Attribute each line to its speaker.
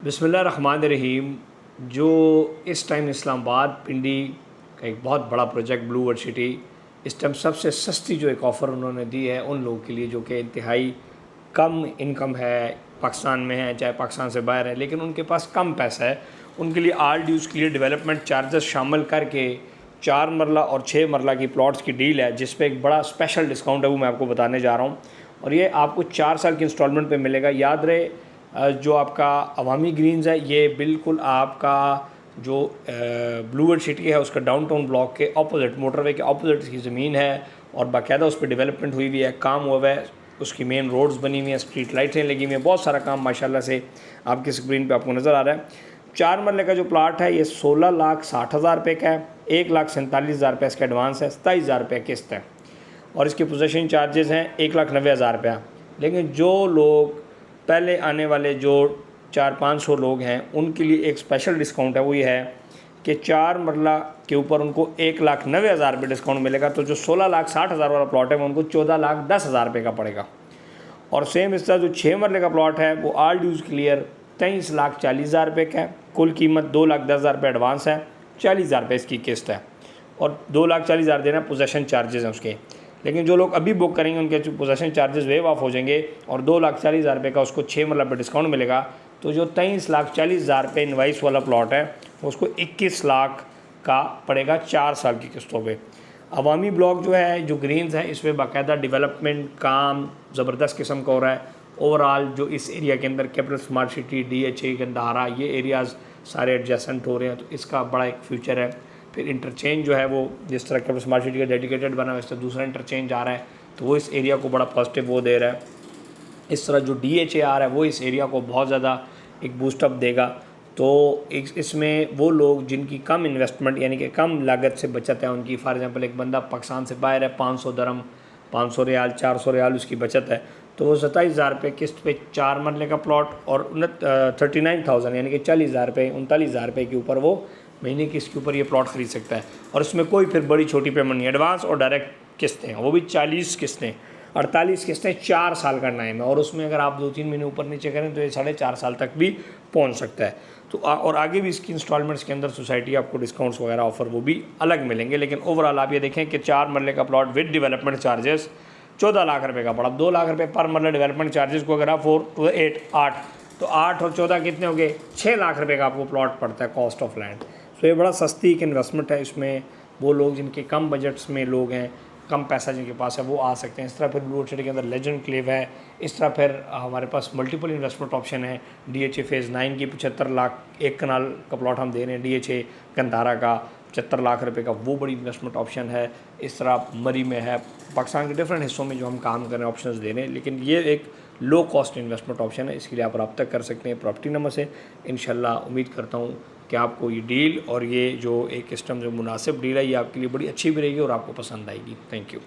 Speaker 1: बिस्मिल्लाहिर्रहमानिर्रहीम। जो इस टाइम इस्लामाबाद पिंडी का एक बहुत बड़ा प्रोजेक्ट ब्लू वर्ल्ड सिटी, इस टाइम सबसे सस्ती जो एक ऑफ़र उन्होंने दी है उन लोगों के लिए जो कि इंतहाई कम इनकम है, पाकिस्तान में है चाहे पाकिस्तान से बाहर है, लेकिन उनके पास कम पैसा है। उनके लिए आल ड्यूज़ के लिए डेवलपमेंट चार्जेस शामिल करके 4 मरला और 6 मरला की प्लॉट्स की डील है, जिस पे एक बड़ा स्पेशल डिस्काउंट है वो मैं आपको बताने जा रहा हूँ। और ये आपको 4 साल की इंस्टॉलमेंट पे मिलेगा। याद रहे, जो आपका अवामी ग्रीन्स है ये बिल्कुल आपका जो ब्लू वर्ल्ड सिटी है उसका डाउनटाउन ब्लॉक के ऑपोजिट, मोटरवे के ऑपोजिट की ज़मीन है और बाकायदा उस पर डेवलपमेंट हुई हुई है, काम हुआ है, उसकी मेन रोड्स बनी हुई हैं, स्ट्रीट लाइटें लगी हुई हैं, बहुत सारा काम माशाल्लाह से आपकी स्क्रीन पे आपको नज़र आ रहा है। 4 मरले का जो प्लाट है ये 16,60,000 रुपये का है, 1,47,000 रुपये इसका एडवांस है, 27,000 रुपये किस्त है और इसके पोजेसन चार्जेस हैं 1,90,000 रुपया। लेकिन जो लोग पहले आने वाले जो 400-500 लोग हैं उनके लिए एक स्पेशल डिस्काउंट है, वो ये है कि 4 मरला के ऊपर उनको 1,90,000 रुपये डिस्काउंट मिलेगा। तो जो 16,60,000 वाला प्लॉट है वो उनको 14,10,000 रुपये का पड़ेगा। और सेम इस तरह जो 6 मरले का प्लॉट है वो आल ड्यूज़ क्लियर 23,40,000 रुपये का है, कुल कीमत 2,10,000 रुपये एडवांस है, 40,000 रुपये इसकी किस्त है और 2,40,000 देना पोजेसन चार्जेस हैं उसके। लेकिन जो लोग अभी बुक करेंगे उनके पोजेसन चार्जेस वेव ऑफ हो जाएंगे और 2,40,000 रुपये का उसको 6 मरला पे डिस्काउंट मिलेगा। तो जो 23,40,000 रुपये इनवाइस वाला प्लॉट है उसको 21 लाख का पड़ेगा 4 साल की किस्तों पे। अवामी ब्लॉक जो है, जो ग्रीन्स है, इसमें बाकायदा डेवलपमेंट काम ज़बरदस्त किस्म का हो रहा है। ओवरऑल जो इस एरिया के अंदर capital smart city, DHA, Gandhara, ये एरियाज़ सारे एडजेसेंट हो रहे हैं, तो इसका बड़ा एक फ्यूचर है। फिर इंटरचेंज जो है वो जिस तरह कैपिटल स्मार्ट सिटी का डेडिकेटेड बना है, इस तरह दूसरा इंटरचेंज आ रहा है, तो वो इस एरिया को बड़ा पॉजिटिव वो दे रहा है। इस तरह जो DHA आ रहा है वो इस एरिया को बहुत ज़्यादा एक बूस्टअप देगा। तो इसमें वो लोग जिनकी कम इन्वेस्टमेंट यानी कि कम लागत से बचत है उनकी, फॉर एग्जांपल एक बंदा पाकिस्तान से बाहर है, 500 दरम, 500 रियाल, 400 रियाल उसकी बचत है, तो वो 27,000 रुपये किस्त पे 4 मरले का प्लॉट और 39,000 यानी कि 40,000 रुपये, 39,000 रुपये के ऊपर वो महीने की इसके ऊपर ये प्लॉट ख़रीद सकता है। और इसमें कोई फिर बड़ी छोटी पेमेंट नहीं, एडवांस और डायरेक्ट किस्तें, वो भी 40 किस्तें, 48 किस्तें, 4 साल का टाइम है। और उसमें अगर आप 2-3 महीने ऊपर नीचे करें तो ये 4.5 साल तक भी पहुंच सकता है। तो और आगे भी इसकी इंस्टॉलमेंट्स के अंदर सोसाइटी आपको डिस्काउंट्स वगैरह ऑफर वो भी अलग मिलेंगे। लेकिन ओवरऑल आप ये देखें कि 4 मरले का plot with development charges 14 lakh रुपये का पड़ा। 2 लाख रुपये पर मरला डेवलपमेंट चार्जेस को अगर आप 4 to 8 तो 8 और 14 कितने हो गए? 6 लाख रुपये का आपको प्लॉट पड़ता है कॉस्ट ऑफ लैंड। तो ये बड़ा सस्ती एक इन्वेस्टमेंट है। इसमें वो लोग जिनके कम बजट्स में लोग हैं, कम पैसा जिनके पास है, वो आ सकते हैं। इस तरह फिर ब्लू वर्ल्ड सिटी के अंदर लेजेंड क्लेव है। इस तरह फिर हमारे पास मल्टीपल इन्वेस्टमेंट ऑप्शन है। DHA फेज़ 9 की 75 लाख, 1 कनाल का प्लॉट हम दे रहे हैं। DHA गंदारा का 75 लाख रुपए का वो बड़ी इन्वेस्टमेंट ऑप्शन है। इस तरह मरी में है, पाकिस्तान के डिफरेंट हिस्सों में जो हम काम कर रहे हैं ऑप्शंस दे रहे हैं। लेकिन ये एक लो कॉस्ट इन्वेस्टमेंट ऑप्शन है, इसके लिए आप रब्ता कर सकते हैं प्रॉपर्टी नंबर से। इंशाल्लाह उम्मीद करता हूँ कि आपको ये डील और ये जो एक सिस्टम जो मुनासिब डील है ये आपके लिए बड़ी अच्छी भी रहेगी और आपको पसंद आएगी। Thank you.